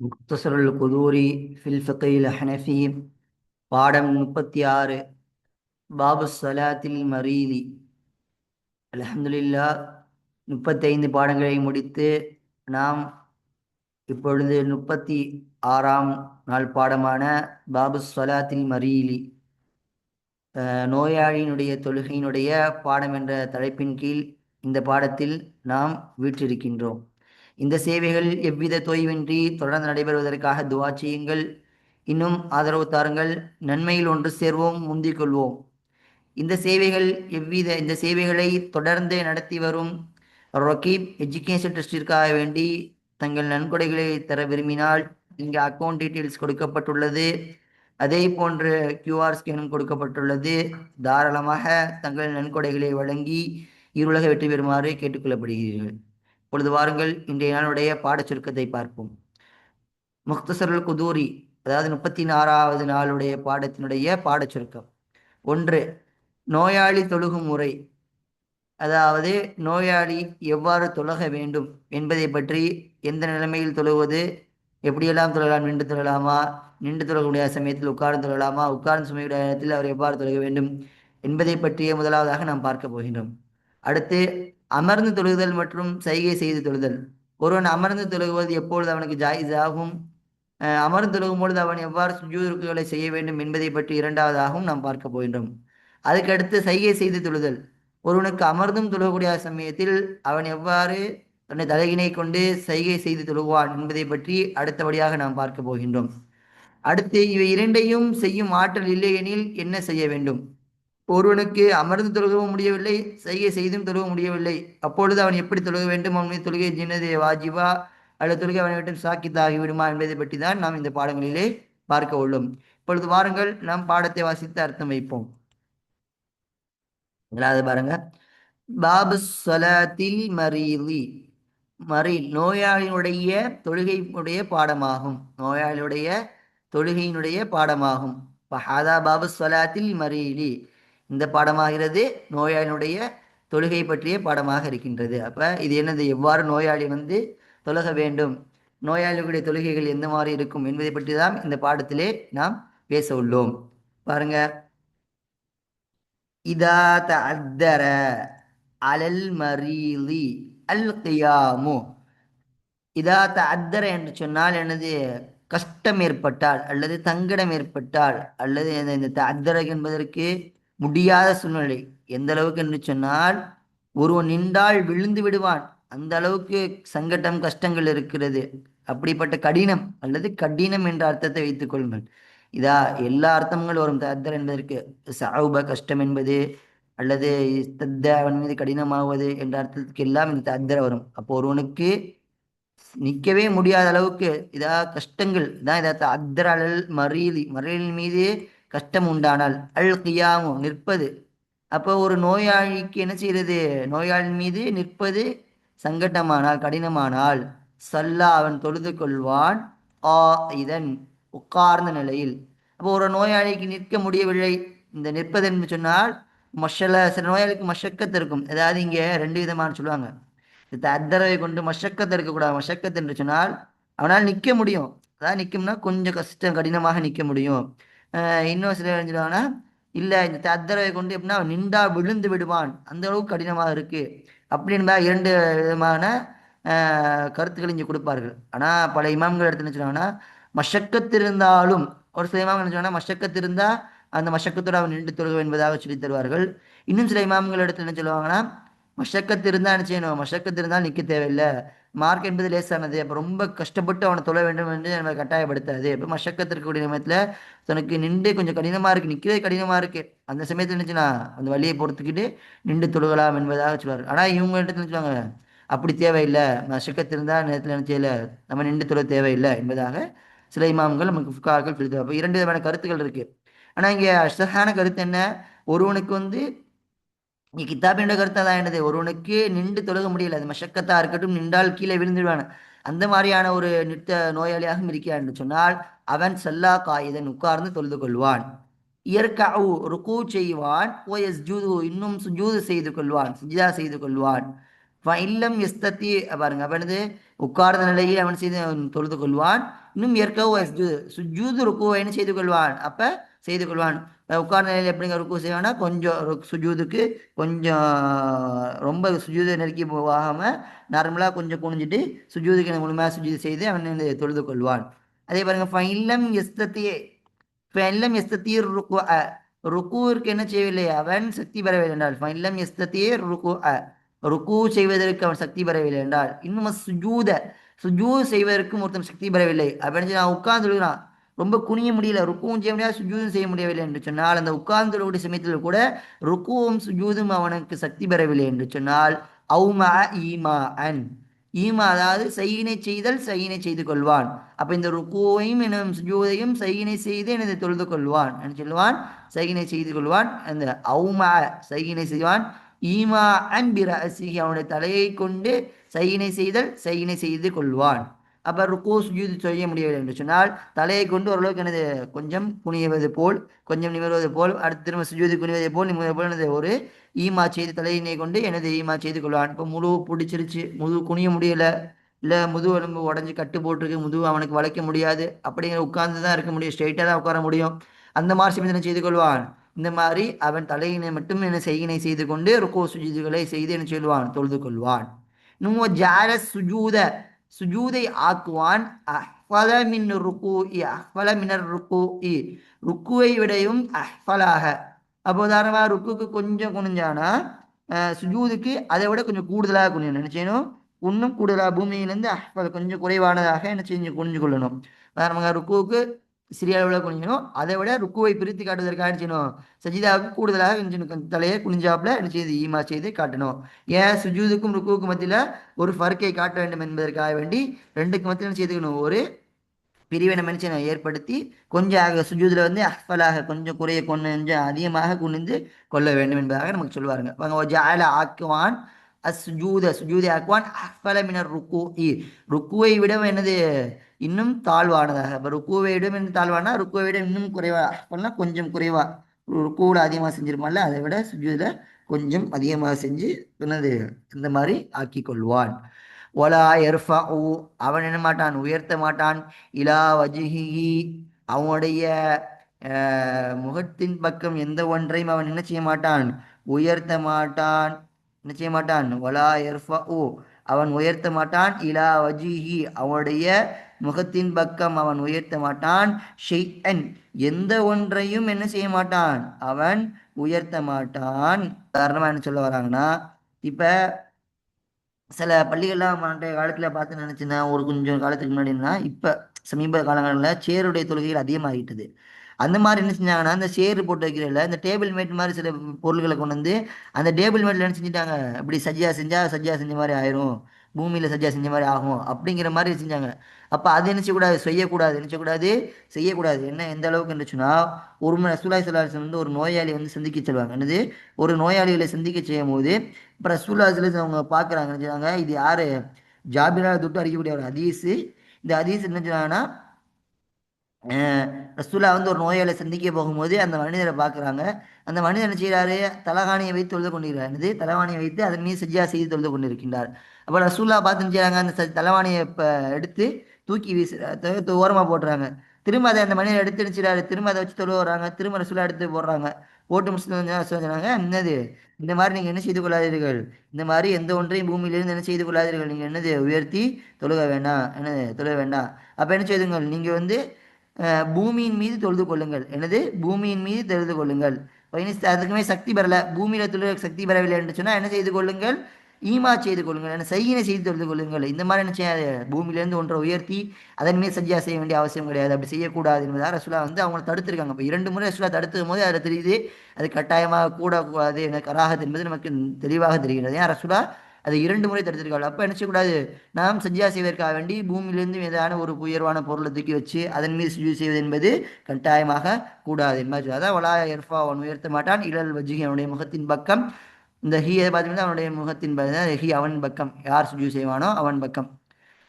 முக்தசருல் குதூரி fill ஃபிக்ஹில் Hanafi பாடம் 36 பாபு ஸலாத்தில் மரீலி. அல்ஹம்துலில்லாஹ், 35 பாடங்களை முடித்து நாம் இப்பொழுது 36ஆம் நாள் பாடமான பாபு ஸலாத்தில் மரீலி, நோயாளியினுடைய தொழுகையினுடைய பாடம் என்ற தலைப்பின் கீழ் இந்த பாடத்தில் நாம் வீற்றிருக்கின்றோம். இந்த சேவைகள் எவ்வித தொய்வின்றி தொடர்ந்து நடைபெறுவதற்காக துவா செய்யுங்கள். இன்னும் ஆதரவு தாருங்கள். நன்மையில் ஒன்று சேர்வோம், முந்திக் கொள்வோம். இந்த சேவைகளை தொடர்ந்து நடத்தி வரும் ரகீப் எஜுகேஷன் ட்ரஸ்டிற்காக வேண்டி தங்கள் நன்கொடைகளை தர விரும்பினால் இங்கே அக்கௌண்ட் டீட்டெயில்ஸ் கொடுக்கப்பட்டுள்ளது. அதே போன்று கியூஆர் ஸ்கேனும் கொடுக்கப்பட்டுள்ளது. தாராளமாக தங்கள் நன்கொடைகளை வழங்கி இருளக வெற்றி பெறுமாறு கேட்டுக்கொள்ளப்படுகிறீர்கள். பொழுது வாருங்கள், இன்றைய நாளுடைய பாடச் சுருக்கத்தை பார்ப்போம். முக்தசருல் குதூரி, அதாவது 36வது நாளுடைய பாடத்தினுடைய பாடச் சுருக்கம். 1. நோயாளி தொழுகும் முறை, அதாவது நோயாளி எவ்வாறு தொழக வேண்டும் என்பதை பற்றி, எந்த நிலைமையில் தொழுவது, எப்படியெல்லாம் தொழலாம், நின்று தொழலாமா, நின்று தொழக்கூடிய சமயத்தில் உட்கார்ந்து தொழலாமா, உட்கார்ந்து சுமையுடைய நேரத்தில் அவர் எவ்வாறு தொழக வேண்டும் என்பதை பற்றிய முதலாவதாக நாம் பார்க்க போகின்றோம். அடுத்து அமர்ந்து தொழுதல் மற்றும் சைகை செய்து தொழுதல். ஒருவன் அமர்ந்து தொழுகுவது எப்பொழுது அவனுக்கு ஜாயிஸ் ஆகும், அமர்ந்து தொழுகும் பொழுது அவன் எவ்வாறு சுஜூதுகளை செய்ய வேண்டும் என்பதை பற்றி இரண்டாவதாகவும் நாம் பார்க்க போகின்றோம். அதுக்கடுத்து சைகை செய்து தொழுதல். ஒருவனுக்கு அமர்ந்தும் தொழக்கூடிய சமயத்தில் அவன் எவ்வாறு தன்னை தலையினை கொண்டு சைகை செய்து தொழுவான் என்பதை பற்றி அடுத்தபடியாக நாம் பார்க்க போகின்றோம். அடுத்து இவை இரண்டையும் செய்யும் ஆற்றல் இல்லையெனில் என்ன செய்ய வேண்டும். ஒருவனுக்கு அமர்ந்து தொழுகவும் முடியவில்லை, சைகை செய்தும் தொழுக முடியவில்லை, அப்பொழுது அவன் எப்படி தொழுக வேண்டும், அவனுடைய தொழுகை ஜின்னது வாஜிபா அல்லது தொழுகை அவனை விட்டு சாக்கித் ஆகிவிடுமா என்பதை பற்றி தான் நாம் இந்த பாடங்களிலே பார்க்க உள்ளோம். இப்பொழுது வாருங்கள், நாம் பாடத்தை வாசித்து அர்த்தம் வைப்போம். முதலாவது பாருங்க, பாபு ஸலாத்தில் மரீலி. நோயாளியினுடைய தொழுகையினுடைய பாடமாகும். நோயாளியுடைய தொழுகையினுடைய பாடமாகும். ஹாதா பாபு ஸலாத்தில் மரீலி, இந்த பாடமாகிறது நோயாளியினுடைய தொழுகை பற்றிய பாடமாக இருக்கின்றது. அப்போ இது என்னது, எவ்வாறு நோயாளி தொழுக வேண்டும், நோயாளிகளுடைய தொழுகைகள் எந்த மாதிரி இருக்கும் என்பதை பற்றி தான் இந்த பாடத்திலே நாம் பேச உள்ளோம். பாருங்க, இதா தஅத்தர அலல் மரீலி அல் கியாமு. இதா தஅத்தர என்று சொன்னால் எனது கஷ்டம் ஏற்பட்டால் அல்லது தங்கடம் ஏற்பட்டால், அல்லது இந்த தஅத்தர என்பதற்கு முடியாத சூழ்நிலை, எந்த அளவுக்கு என்று சொன்னால் ஒருவன் நின்றால் விழுந்து விடுவான், அந்த அளவுக்கு சங்கடம் கஷ்டங்கள் இருக்கிறது. அப்படிப்பட்ட கடினம் அல்லது கடினம் என்ற அர்த்தத்தை வைத்துக் கொள்ளுங்கள். இதா எல்லா அர்த்தங்களும் வரும். தஅத்தர என்பதற்கு சஅப கஷ்டம் என்பது, அல்லது இஸ்தத்த அவன் மீது கடினமாவது என்ற அர்த்தத்துக்கு எல்லாம் இந்த தஅத்தர வரும். அப்போ ஒருவனுக்கு நிற்கவே முடியாத அளவுக்கு இதா கஷ்டங்கள் தான் இதா தஅத்தர அலல் மரீலி, மரீலின் மீது கஷ்டம் உண்டானால், அல் கியாமு நிற்பது. அப்போ ஒரு நோயாளிக்கு என்ன செய்யறது, நோயாளின் மீது நிற்பது சங்கட்டமானால் கடினமானால், சல்லா அவன் தொழுது கொள்வான், இதன் உட்கார்ந்த நிலையில். அப்போ ஒரு நோயாளிக்கு நிற்க முடியவில்லை, இந்த நிற்பது என்று சொன்னால் சில நோயாளிக்கு மஷக்கத்து இருக்கும். அதாவது இங்கே ரெண்டு விதமான சொல்லுவாங்க. இந்த அத்தரவை கொண்டு மஷக்கத்து இருக்கக்கூடாது. மஷக்கத்து என்று சொன்னால் அவனால் நிற்க முடியும், அதாவது நிற்கும்னா கொஞ்சம் கஷ்டம் கடினமாக நிற்க முடியும். இன்னும் சில சொல்லுவாங்கன்னா இல்லை, இந்த அத்தரவை கொண்டு எப்படின்னா நின்றா விழுந்து விடுவான், அந்த அளவுக்கு கடினமாக இருக்கு அப்படின்பா. இரண்டு விதமான கருத்துக்கள் இங்கே கொடுப்பார்கள். ஆனால் பல இமாம்கள் எடுத்து என்ன சொல்லுவாங்கன்னா, மஷக்கத்து இருந்தாலும், ஒரு சில இமாம்கள் என்ன சொல்லுவாங்கன்னா மஷக்கத்து இருந்தால் அந்த மஷக்கத்தோடு அவன் நின்று தொழுக என்பதாக சொல்லி தருவார்கள். இன்னும் சில இமாம்கள் எடுத்து என்ன சொல்லுவாங்கன்னா, மஷக்கத்து இருந்தால் என்ன செய்யணும், மஷக்கத்து இருந்தால் நிற்க தேவையில்லை, மார்க் என்பது லேசானது, அப்போ ரொம்ப கஷ்டப்பட்டு அவனை தொழ வேண்டும் என்று நம்ம கட்டாயப்படுத்தாது. இப்போ மஷக்கத்து இருக்கக்கூடிய நேரத்தில் தனக்கு நின்று கொஞ்சம் கடினமாக இருக்குது, நிற்கிறதே கடினமாக இருக்குது, அந்த சமயத்தில் நினச்சுன்னா அந்த வழியை பொறுத்துக்கிட்டு நின்று தொழுகலாம் என்பதாக சொல்லுவார். ஆனால் இவங்க இடத்துல சொல்லுவாங்க, அப்படி தேவையில்லை, மஷக்கத்து இருந்தால் நேரத்தில் நினைச்சல நம்ம நின்று தொழ தேவையில்லை என்பதாக சில இமாம்கள் நமக்கு ஃபுக்காக்கள் சொல்லுது. அப்போ இரண்டு விதமான கருத்துக்கள் இருக்குது. ஆனால் இங்கே அஷ்டஹான கருத்து என்ன, ஒருவனுக்கு இங்கே கித்தாபின் கருத்து தான் என்னது, ஒருவனுக்கு நின்று தொழுக முடியல, அது மஷக்கத்தா இருக்கட்டும், நின்றால் கீழே விழுந்துடுவான், அந்த மாதிரியான ஒரு நிறுத்த நோயாளியாக இருக்கிறான் என்று சொன்னால் அவன் சல்லா காயிதன் உட்கார்ந்து தொழுது கொள்வான், இயற்கவு ருக்கு செய்வான், இன்னும் சுஜூது செய்து கொள்வான், சுஜிதா செய்து கொள்வான். இல்லம் எஸ்தத்தி பாருங்க, அப்ப என்னது, உட்கார்ந்த நிலையில் அவன் செய்து தொழுது கொள்வான். இன்னும் ஏற்கவு சுஜூது ருக்குவை என்ன செய்து கொள்வான், அப்ப செய்து கொள்வான். உட்கார்ந்த நிலையில் எப்படிங்க ருக்கு செய்வானா, கொஞ்சம் சுஜூதுக்கு கொஞ்சம் ரொம்ப சுஜூதை நெருக்கி போகாம நார்மலாக கொஞ்சம் குனிஞ்சிட்டு சுஜூதுக்கு முழுமையாக சுஜூது செய்து அவன் தொழுது கொள்வான். அதே பாருங்க, ஃபைல்லம் எஸ்தத்தியே ஃபைல்லம் எஸ்தத்தீர் ருக்கு ருக்குவிற்கு என்ன செய்யவில்லை, அவன் சக்தி பெறவில்லை என்றால், ஃபைல்லம் எஸ்தத்தீர் ருக்கு செய்வதற்கு அவன் சக்தி பெறவில்லை என்றால், இன்னும் சுஜூத் செய்வதற்கும் ஒருத்தன் சக்தி பெறவில்லை அப்படின்னு நான் உட்கார்ந்து விழுகிறான், ரொம்ப குனிய முடியல, ருக்குவும் செய்ய முடியாது சுஜூதும் செய்ய முடியவில்லை என்று சொன்னால், அந்த உட்கார்ந்து சமயத்தில் கூட ருக்குவும் சுஜூதும் அவனுக்கு சக்தி பெறவில்லை என்று சொன்னால், அவுமா ஈமா அன் ஈமா அதாவது செய்யினை செய்தல் செய்யினை செய்து கொள்வான். அப்ப இந்த ருக்குவையும் எனும் சுஜூதையும் செய்யினை செய்து எனது தொழுது கொள்வான் என்று சொல்லுவான், செய்யினை செய்து கொள்வான். அந்த அவுமா செய்யினை செய்வான், ஈமா அன் பிரஅசிஹி அவனுடைய தலையை கொண்டு செய்யினை செய்தல் செய்யினை செய்து கொள்வான். அப்ப ருக்கு சுஜூது செய்ய முடியவில்லை என்று சொன்னால், தலையை கொண்டு ஓரளவுக்கு எனது கொஞ்சம் குனிவது போல், கொஞ்சம் நிமிர்வது போல், அடுத்து திரும்ப சுஜூது குனிவதை போல் நிமிர்வது போல் எனது ஒரு ஈமா செய்து தலையினை கொண்டு எனது ஈமா செய்து கொள்வான். இப்போ முழு பிடிச்சிருச்சு, முது குனிய முடியல, இல்லை முதுகு எலும்பு உடஞ்சி கட்டு போட்டிருக்கு, முதுகு அவனுக்கு வளைக்க முடியாது, அப்படிங்கிற உட்கார்ந்து தான் இருக்க முடியும், ஸ்ட்ரெயிட்டாக தான் உட்கார முடியும். அந்த மாதிரி சிந்தனை செய்து கொள்வான். இந்த மாதிரி அவன் தலையினை மட்டும் என்ன செய்யினை செய்து கொண்டு ருக்கோ சுஜூதுகளை செய்து என்ன சொல்வான், தொழுது கொள்வான். இன்னும் ஜால சுஜூத சுஜூதை ஆக்குவான், அஹ்ஃபல மின் ருக்கூஇ அஹ்ஃபல மினர் ருக்கூஇ ருக்குவை விடையும் அஹ்ஃபலாக. அப்போ உதாரணமாக ருக்குக்கு கொஞ்சம் குனிஞ்சானா சுஜூதுக்கு அதை விட கொஞ்சம் கூடுதலாக குனியணும், என்ன செய்யணும், இன்னும் கூடுதலாக பூமியிலேருந்து அஹ்ஃபல் கொஞ்சம் குறைவானதாக என்ன செஞ்சு குனிஞ்சு கொள்ளணும். உதாரணமாக ருக்குவுக்கு சிறிய அளவில் குனிஞ்சணும், அதை விட ருக்குவை பிரித்து காட்டுவதற்காக என்ன செய்யணும், சஜிதாவுக்கு கூடுதலாக கொஞ்சம் தலையை குனிஞ்சாப்புல என்ன செய்து ஈமா செய்து காட்டணும். ஏன் சுஜூதுக்கும் ருக்குவுக்கும் மத்தியில் ஒரு ஃபர்க்கை காட்ட வேண்டும் என்பதற்காக வேண்டி ரெண்டுக்கு மத்தியில் என்ன செய்துக்கணும், ஒரு பிரிவினை மனுஷனை ஏற்படுத்தி கொஞ்சம் சுஜூதில் வந்து அஹ்ஃபலாக கொஞ்சம் குறைய கொஞ்சம் அதிகமாக குனிந்து கொள்ள வேண்டும் என்பதாக நமக்கு சொல்லுவாருங்க. வாங்க ஜால ஆக்குவான் சுஜூதை ஆக்குவான் அஹ்ஃபல மினர் ருக்குவை விட என்னது இன்னும் தாழ்வானதாக. இப்போ ருக்குவை விட இன்னும் தாழ்வானா ருக்குவை விட இன்னும் குறைவா, அஹ்ஃபல்னா கொஞ்சம் குறைவா, ருக்குவோட அதிகமாக செஞ்சிருப்பான்ல அதை விட சுஜூதில் கொஞ்சம் அதிகமாக செஞ்சு என்னது இந்த மாதிரி ஆக்கி கொள்வான். ஒலா எர்ஃபஉ அவன் என்ன மாட்டான், உயர்த்த மாட்டான், இலா வஜ்ஹிஹி அவனுடைய முகத்தின் பக்கம் எந்த ஒன்றையும் அவன் என்ன செய்ய மாட்டான், உயர்த்த மாட்டான், என்ன செய்ய மாட்டான், ஒலா எர்ஃபஉ அவன் உயர்த்த மாட்டான், இலா வஜ்ஹிஹி அவனுடைய முகத்தின் பக்கம் அவன் உயர்த்த மாட்டான், ஷைஅன் எந்த ஒன்றையும் என்ன செய்ய மாட்டான், அவன் உயர்த்த மாட்டான். உதாரணமா என்ன சொல்ல வராங்கன்னா, இப்ப சில பள்ளிகள்லாம் அன்றைய காலத்தில் பார்த்து நினச்சின்னா ஒரு கொஞ்சம் காலத்துக்கு முன்னாடினா, இப்போ சமீப காலங்களில் சேருடைய தொழுகைகள் அதிகமாகிட்டது. அந்த மாதிரி என்ன செஞ்சாங்கன்னா, அந்த சேரு போட்டு வைக்கிறதில்ல, இந்த டேபிள் மேட் மாதிரி சில பொருள்களை கொண்டு வந்து அந்த டேபிள் மேட்டில் என்ன செஞ்சுட்டாங்க, இப்படி சஜ்ஜா செஞ்சால் சஜ்ஜா செஞ்ச மாதிரி ஆயிரும், பூமியில் சஜ்ஜா செஞ்ச மாதிரி ஆகும் அப்படிங்கிற மாதிரி செஞ்சாங்க. அப்போ அது என்ன செய்யக்கூடாது, செய்யக்கூடாது. என்ன எந்த அளவுக்கு இருந்துச்சுன்னா, ஒரு ரசூலுல்லாஹி ஸல்லல்லாஹு அலைஹி வஸல்லம் வந்து ஒரு நோயாளி வந்து சந்திக்க செல்வாங்க. என்னது, ஒரு நோயாளிகளை சந்திக்க செய்யும் போது இப்போ ரசூலுல்லாஹி ஸல்லல்லாஹு அலைஹி வஸல்லம் அவங்க பார்க்குறாங்க, என்ன செய்றாங்க, இது யார், ஜாபிரா தொட்டு அறியக்கூடிய ஒரு ஹதீஸு. இந்த ஹதீஸ் என்ன செய்றாங்கன்னா, ரசூலா வந்து ஒரு நோயாளியை சந்திக்க போகும்போது அந்த மனிதரை பார்க்குறாங்க. அந்த மனிதர் என்ன செய்கிறாரு, தலகாணியை வைத்து தொழுது கொண்டிருக்கிறார். என்னது, தலவாணியை வைத்து அதன் மீது சஜ்ஜா செய்து தொழுது கொண்டிருக்கின்றார். அப்போ ரசூலா பார்த்து என்ன செய்கிறாங்க, அந்த தலவாணியை இப்போ எடுத்து தூக்கி வீசு ஓரமாக போட்டுறாங்க. திரும்ப அதை அந்த மனிதர் எடுத்து நினைச்சிடாரு, திரும்ப அதை வச்சு தொழுவ வர்றாங்க, திரும்ப ரசூலா எடுத்து போடுறாங்க. போட்டு முடிச்சு சொன்னாங்க, என்னது இந்த மாதிரி நீங்கள் என்ன செய்து கொள்ளாதீர்கள், இந்த மாதிரி எந்த ஒன்றையும் பூமியிலிருந்து என்ன செய்து கொள்ளாதீர்கள், நீங்கள் என்னது உயர்த்தி தொழுக வேண்டாம், என்னது தொழுக வேண்டாம். அப்போ என்ன செய்துங்கள், நீங்கள் வந்து பூமியின் மீது தொழுது கொள்ளுங்கள், என்னது பூமியின் மீது தொழுது கொள்ளுங்கள். அதுக்குமே சக்தி பெறலை, பூமியில் தொழுக சக்தி பெறவில்லை என்று சொன்னால் என்ன செய்து கொள்ளுங்கள், ஈமா செய்து கொள்ளுங்கள், என்ன செய்யினை செய்து தொழுது கொள்ளுங்கள். இந்த மாதிரி என்ன செய்யாது, பூமியிலேருந்து ஒன்றை உயர்த்தி அதன் மீது சஜ்ஜா செய்ய வேண்டிய அவசியம் கிடையாது, அப்படி செய்யக்கூடாது என்பதாக ரசூலா வந்து அவங்களை தடுத்திருக்காங்க. இப்போ 2 முறை ரசூலா தடுத்தும் போது அதில் தெரியுது அது கட்டாயமாக கூடக்கூடாது, எனக்கு கராகத் என்பது நமக்கு தெளிவாக தெரிகிறது. ஏன் ரசூலா அதை 2 முறை தடுத்திருக்காங்க. அப்போ என்ன செய்யக்கூடாது, நாம் சஜ்ஜா செய்வதற்காக வேண்டி பூமியிலிருந்து ஏதான ஒரு உயர்வான பொருளை தூக்கி வச்சு அதன் மீது சுஜூத் செய்வது என்பது கட்டாயமாக கூடாது என்பது. அதான் வலா எர்ஃபா அவன் உயர்த்த மாட்டான், இழல் வஜ்ஹி அவனுடைய முகத்தின் பக்கம். இந்த ஹீயை பார்த்தீங்கன்னா அவனுடைய முகத்தின் ஹி அவன் பக்கம், யார் சுஜூத் செய்வானோ அவன் பக்கம்.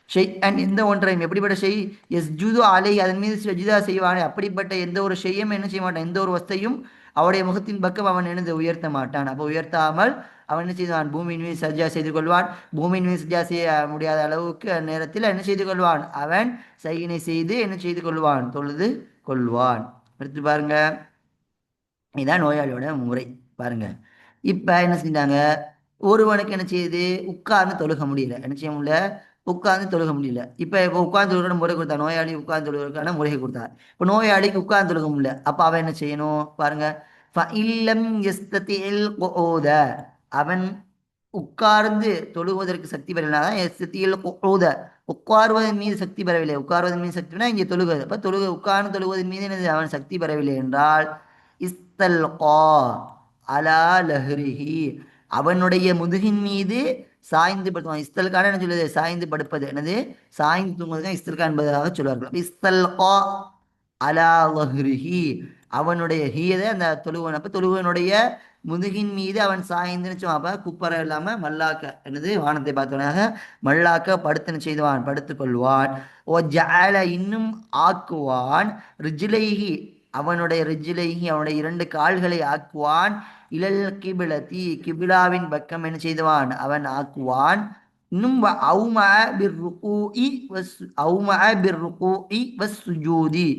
ஷெய் அண்ட் எந்த ஒன்றையும், எப்படிப்பட்ட ஷெய், எஸ் ஜூது அலை அதன் மீது சஜிதா செய்வானே அப்படிப்பட்ட எந்த ஒரு ஷெய்யும் என்ன செய்ய மாட்டான், எந்த ஒரு வஸ்தையும் அவருடைய முகத்தின் பக்கம் அவன் எனது உயர்த்த மாட்டான். அப்போ உயர்த்தாமல் அவன் என்ன செய்வான், பூமியின் மீது சஜ்ஜா செய்து கொள்வான். பூமியின் மீது சஜ்ஜா செய்ய முடியாத அளவுக்கு அந்நேரத்தில் என்ன செய்து கொள்வான், அவன் சையினை செய்து என்ன செய்து கொள்வான், தொழுது கொள்வான். அடுத்து பாருங்க, இதான் நோயாளியோட முறை. பாருங்க, இப்ப என்ன செஞ்சாங்க, ஒருவனுக்கு என்ன செய்யுது, உட்கார்ந்து தொழுக முடியல, என்ன செய்ய முடியல, உட்கார்ந்து தொழுக முடியல. இப்ப உட்கார்ந்து தொழுகிற முறை கொடுத்தா, நோயாளி உட்கார்ந்து தொழுகிறதுக்கான முறையை கொடுத்தார். இப்ப நோயாளிக்கு உட்கார்ந்து தொழுக முடியல, அப்ப அவன் என்ன செய்யணும் பாருங்க, ஃபஇல்லம் யஸ்ததிஇல் குஊத, அவன் உட்கார்ந்து தொழுவதற்கு சக்தி பெறலாம். எஸ்ததிஇல் குஊத, உட்காருவதன் மீது சக்தி பெறவில்லை. உட்காருவதன் மீது சக்தினா இங்கே தொழுவது. அப்ப உட்கார்ந்து தொழுவதன் மீது என்னது, அவன் சக்தி பெறவில்லை என்றால் இஸ்தல்கா அலா லஹ்ரிஹி, அவனுடைய முதுகின் மீது சாய்ந்து படுத்துவான். இஸ்தல்கான என்ன சொல்லுது, சாய்ந்து படுப்பது, என்னது சாய்ந்து தூங்குவது இஸ்தல்கா என்பதாக சொல்வார்கள். இஸ்தல்கா அலா லஹ்ரிஹி, அவனுடைய ஹீதை அந்த தொழுவன், அப்ப தொழுவனுடைய முதுகின் மீது அவன் சாய்ந்துன்னு சொல்லுவான். அப்ப குப்பரை இல்லாம மல்லாக்க, என்னது வானத்தை பார்த்தவனாக மல்லாக்க படுத்துன்னு செய்துவான், படுத்துக் கொள்வான். ஓ ஜஅல, இன்னும் ஆக்குவான், ரிஜ்லைஹி, அவனுடைய ரிஜ்லைஹி, அவனுடைய இரண்டு கால்களை ஆக்குவான், இலல் கிபிலதி, கிபிலாவின் பக்கம் என்ன செய்துவான், அவன் ஆக்குவான். இன்னும் சுஜூதி,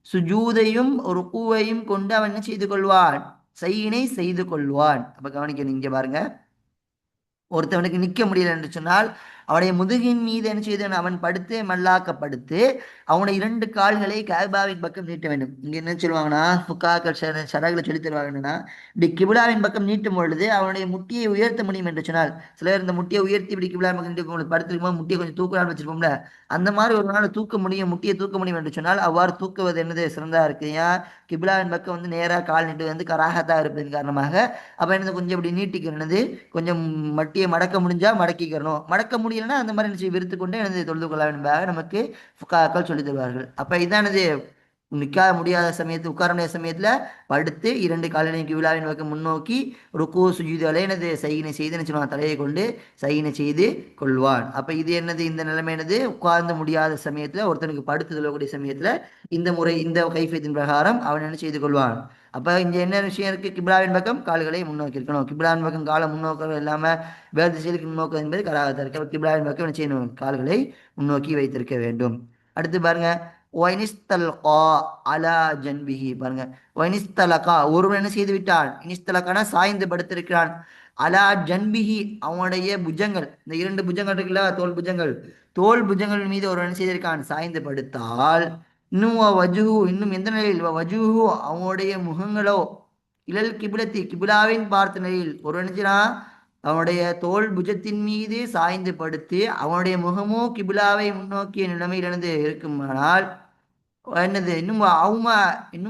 சுஜூதையும் ருக்குவையும் கொண்டு அவன் என்ன செய்து கொள்வான், சையினை செய்து கொள்வான். அப்ப கவனிக்கணும், இங்க பாருங்க, ஒருத்தவனுக்கு நிற்க முடியல என்று சொன்னால் அவனுடைய முதுகின் மீது என்ன செய்தான், அவன் படுத்து மல்லாக்கப்படுத்து அவனுடைய இரண்டு கால்களை கஅபாவின் பக்கம் நீட்ட வேண்டும். இங்க என்ன சொல்லுவாங்கன்னா, ஃபுக்காக்கள் ஷரகுல சொல்லி தருவாங்க என்னன்னா, இப்படி கிபிலாவின் பக்கம் நீட்டும் பொழுது அவனுடைய முட்டியை உயர்த்த முடியும் என்று சொன்னால், சிலர் இந்த முட்டியை உயர்த்தி இப்படி கிபிலா பக்கம் நீட்டு படுத்திருக்கும் போது முட்டியை கொஞ்சம் தூக்கலாம் வச்சிருப்போம்ல, அந்த மாதிரி ஒரு நாள் தூக்க முடியும், முட்டியை தூக்க முடியும் என்று சொன்னால் அவ்வாறு தூக்குவது என்னது சிறந்தா இருக்கு. ஏன், கிபிலாவின் பக்கம் வந்து நேராக கால் நீட்டு வந்து கராகத்தா இருப்பதன் காரணமாக அப்ப என்னது கொஞ்சம் இப்படி நீட்டிக்கிறது, கொஞ்சம் மட்டியை மடக்க முடிஞ்சா மடக்கிக்கிறணும், மடக்க முடியலன்னா அந்த மாதிரி நிச்சயம் விரித்து கொண்டு எனது தொழுது கொள்ள என்பதாக நமக்கு ஃபுகாக்கள் சொல்லி தருவார்கள். அப்ப இதானது, நிற்க முடியாத சமயத்தில், உட்கார முடியாத சமயத்துல படுத்து இரண்டு காலையும் கிபிலாவின் பக்கம் முன்னோக்கி ருக்கு சுஜூதுகளை எனது சையினை செய்து நினைச்சுவான், தலையை கொண்டு சையினை செய்து கொள்வான். அப்ப இது என்னது, இந்த நிலைமை என்னது, உட்கார்ந்து முடியாத சமயத்துல, ஒருத்தனுக்கு படுத்து சொல்லக்கூடிய சமயத்துல இந்த முறை, இந்த கைஃபியத்தின் பிரகாரம் அவன் என்ன செய்து கொள்வான். அப்ப இங்க என்ன விஷயம் இருக்கு, கிபிலாவின் பக்கம் கால்களை முன்னோக்கி இருக்கணும். கிபிலாவின் பக்கம் காலை முன்னோக்கம் இல்லாம வேறு திசைக்கு முன்னோக்கம் என்பது கராகத்தா இருக்கு. கிபிலாவின் பக்கம் என்ன செய்யணும், கால்களை முன்னோக்கி வைத்திருக்க வேண்டும். அடுத்து பாருங்க, ஒயினிஸ்தல்கா அலா ஜன்பிஹி, பாருங்க, ஒயினிஸ்தலகா, ஒருவன் என்ன செய்து விட்டான், இனிஸ்தலக்கான சாய்ந்து படுத்திருக்கிறான், அலா ஜன்பிஹி, அவனுடைய புஜங்கள், இந்த இரண்டு புஜங்கள் இருக்குல்ல, தோல் புஜங்கள், தோல் புஜங்கள் மீது ஒருவன் என்ன செய்திருக்கான், சாய்ந்து படுத்தால், இன்னும் வஜுஹு, இன்னும் எந்த நிலையில், வஜுஹு, அவனுடைய முகங்களோ, இலல் கிபிலத்தி, கிபிலாவின் பார்த்த நிலையில் ஒரு நினைச்சான், அவனுடைய தோல் புஜத்தின் மீது சாய்ந்து படுத்து அவனுடைய முகமோ கிபிலாவை முன்னோக்கிய நிலைமையில் இருந்து இருக்குமானால் என்னது, இன்னும்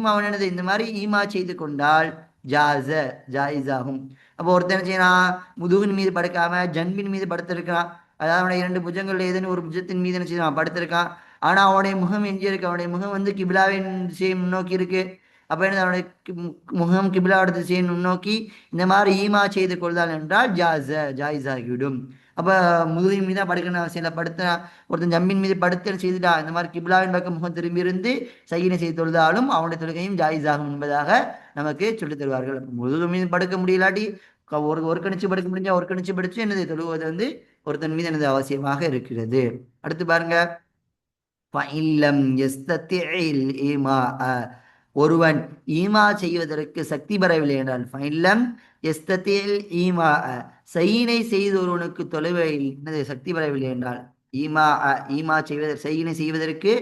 அவன் என்னது, இந்த மாதிரி ஈமா செய்து கொண்டால் ஜாஸ, ஜாயிஸ் ஆகும். அப்போ ஒருத்தன் என்ன செய்யறான், முதுகின் மீது படுக்காம ஜன்பின் மீது படுத்திருக்கான், அதாவது அவனுடைய இரண்டு புஜங்கள் ஏதேனும் ஒரு புஜத்தின் மீது என்ன செய்யறான், படுத்திருக்கான். ஆனா அவனுடைய முகம் எங்கே இருக்கு, அவனுடைய முகம் வந்து கிபிலாவின் திசையை முன்னோக்கி இருக்கு. அப்ப என்ன, அவனுடைய முகம் கிபிலாவோட திசையை முன்னோக்கி இந்த மாதிரி ஈமா செய்து கொள்தால் என்றால் ஜாஸ, ஜாயிஸ் ஆகிவிடும். அப்ப முதுகின் மீது தான் படுக்கணும் அவசியம் இல்லை, படுத்த ஒருத்தன் ஜம்பின் மீது படுத்து செய்துட்டா, இந்த மாதிரி கிபிலாவின் பக்கம் முகம் திரும்பி இருந்து சையினை செய்து தொழுதாலும் அவனுடைய தொழுகையும் ஜாயிஸ் ஆகும் என்பதாக நமக்கு சொல்லித் தருவார்கள். முதுகு மீது படுக்க முடியலாட்டி ஒரு கணிச்சு படுக்க முடிஞ்சா ஒரு கணிச்சு படிச்சு என்னது தொழுவது வந்து ஒருத்தன் மீது எனது அவசியமாக இருக்கிறது. அடுத்து பாருங்க, ஒருவன் ஈமா செய்வதற்கு சக்தி பெறவில்லை என்றால், சையினை செய்து ஒருவனுக்கு தொலைவில் சக்தி பெறவில்லை என்றால், ஈமா செய்வதற்கு, சையினை செய்வதற்கு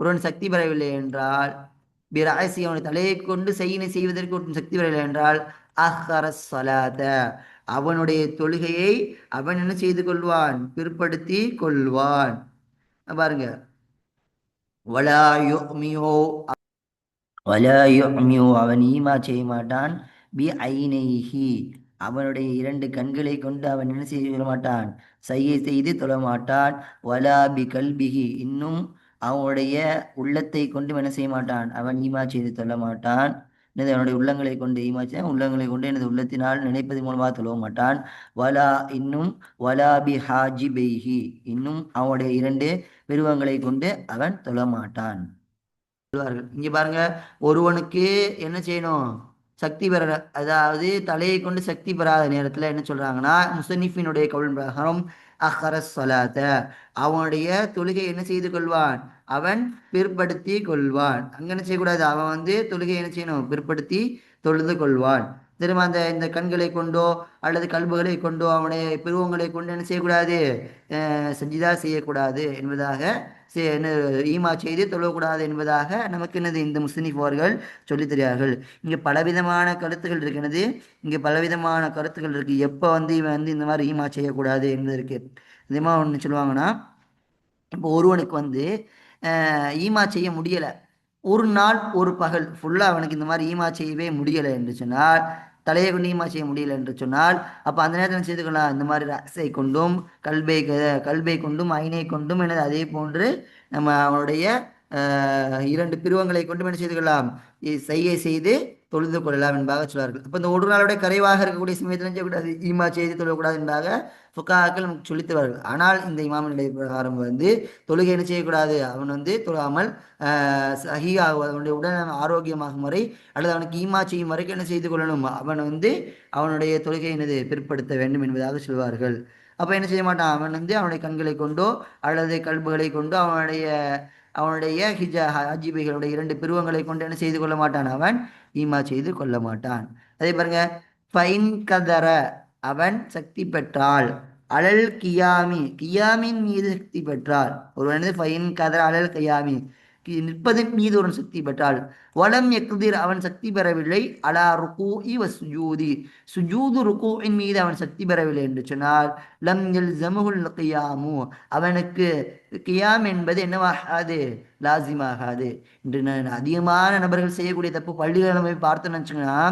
ஒருவன் சக்தி பெறவில்லை என்றால், பிரசி, அவனை தலையை கொண்டு சையினை செய்வதற்கு ஒருவன் சக்தி பெறவில்லை என்றால், அஹ்ரஸ்ஸலாத, அவனுடைய தொழுகையை அவன் என்ன செய்து கொள்வான், பிற்படுத்தி கொள்வான். பாருங்க, அவன் ஈமா செய்ய மாட்டான், பி ஐனைஹி, அவனுடைய இரண்டு கண்களை கொண்டு அவன் என்ன செய்ய சொல்ல மாட்டான், சையை செய்து தொழ மாட்டான். வலா பி கல்பிஹி, இன்னும் அவனுடைய உள்ளத்தை கொண்டு என்ன செய்ய மாட்டான், அவன் ஈமா செய்து தொழ மாட்டான். எனது அவனுடைய உள்ளங்களை கொண்டு ஈமா செய்ய, உள்ளங்களை கொண்டு எனது உள்ளத்தினால் நினைப்பது மூலமாக தொழ மாட்டான். வலா, இன்னும் வலா பி ஹாஜிபைஹி, இன்னும் அவனுடைய இரண்டு பெருவங்களை கொண்டு அவன் தொழ மாட்டான். இங்க பாருங்க, ஒருவனுக்கு என்ன செய்யணும், சக்தி பெற, அதாவது தலையை கொண்டு சக்தி பெறாத நேரத்தில் என்ன சொல்றாங்கன்னா, முசன்னிஃபினுடைய கவுல் பிரகாரம் அஹ்ரஸ் ஸலாத்த, அவனுடைய தொழுகை என்ன செய்து கொள்வான், அவன் பிற்படுத்தி கொள்வான். அங்க என்ன செய்யக்கூடாது, அவன் வந்து தொழுகை என்ன செய்யணும், பிற்படுத்தி தொழுது கொள்வான். திரும்ப அந்த இந்த கண்களை கொண்டோ அல்லது கல்புகளை கொண்டோ அவனுடைய பிருவங்களை கொண்டு என்ன செய்யக்கூடாது, சஜிதா செய்யக்கூடாது என்பதாக, என்ன ஈமா செய்து தொழக்கூடாது என்பதாக நமக்கு என்னது இந்த முஸ்லிம் அவர்கள் சொல்லித் தருகிறார்கள். இங்கே பலவிதமான கருத்துக்கள் இருக்கிறது. இங்கே பலவிதமான கருத்துக்கள் இருக்கு, எப்போ வந்து இவன் வந்து இந்த மாதிரி ஈமா செய்யக்கூடாது என்பதற்கு. இதமா ஒன்று சொல்லுவாங்கன்னா, இப்போ ஒருவனுக்கு வந்து ஈமா செய்ய முடியலை, ஒரு நாள் ஒரு பகல் ஃபுல்லாக அவனுக்கு இந்த மாதிரி ஈமா செய்யவே முடியலை என்று சொன்னால், தலையை கொண்டு ஈமா செய்ய முடியலை என்று சொன்னால், அப்போ அந்த நேரத்தில் செய்துக்கலாம், இந்த மாதிரி ரசை கொண்டும் கல்பை கல்பை கொண்டும் ஐனை கொண்டும் எனது அதே போன்று நம்ம அவனுடைய இரண்டு பிரிவங்களை கொண்டும் என்ன செய்துக்கலாம், செய்கை செய்து தொழுது கொள்ளலாம் என்பதாக சொல்வார்கள். அப்போ இந்த ஒரு நாளுடைய கரைவாக இருக்கக்கூடிய சமயத்தில் செய்யக்கூடாது, ஈமா செய்து தொழக்கூடாது என்பதாக ஃபுகாக்கள் நமக்கு சொல்லித்தருவார்கள். ஆனால் இந்த இமாமினுடைய பிரகாரம் வந்து தொழுகை என்ன செய்யக்கூடாது, அவன் வந்து தொழாமல் சஹீஹாக அவனுடைய உடல் ஆரோக்கியமாகும் வரை அல்லது அவனுக்கு ஈமா செய்யும் வரைக்கும் என்ன செய்து கொள்ளணும், அவன் வந்து அவனுடைய தொழுகை என்னது பிற்படுத்த வேண்டும் என்பதாக சொல்வார்கள். அப்போ என்ன செய்ய மாட்டான், அவன் வந்து அவனுடைய கண்களை கொண்டோ அல்லது கல்புகளை கொண்டோ அவனுடைய அவனுடைய ஹஜீபைகளுடைய இரண்டு பிருவங்களை கொண்டு என்ன செய்து கொள்ள மாட்டான், அவன் ஈமா செய்து கொள்ள மாட்டான். அதே பாருங்க, ஃபைன் கதர, அவன் சக்தி பெற்றால், அலல் கியாமி, கியாமின் மீது சக்தி பெற்றால், ஒருவன் ஃபைன் கதர அலல் கியாமி, நிற்பதன் மீது ஒரு சக்தி பெற்றால், வலம் எக்திர், அவன் சக்தி பெறவில்லை, அலா ருகூஇ வ சுஜூதி, சுஜூது ருகூஇன் மீது அவன் சக்தி பெறவில்லை என்று சொன்னால், லம் யல்ஸமுல் கியாமு, அவனுக்கு கியாம் என்பது என்னவாகாது, லாசிமாகாது. இன்று அதிகமான நபர்கள் செய்யக்கூடிய தப்பு, பள்ளிகளை போய் பார்த்தோன்னு வச்சுக்கோங்கன்னா,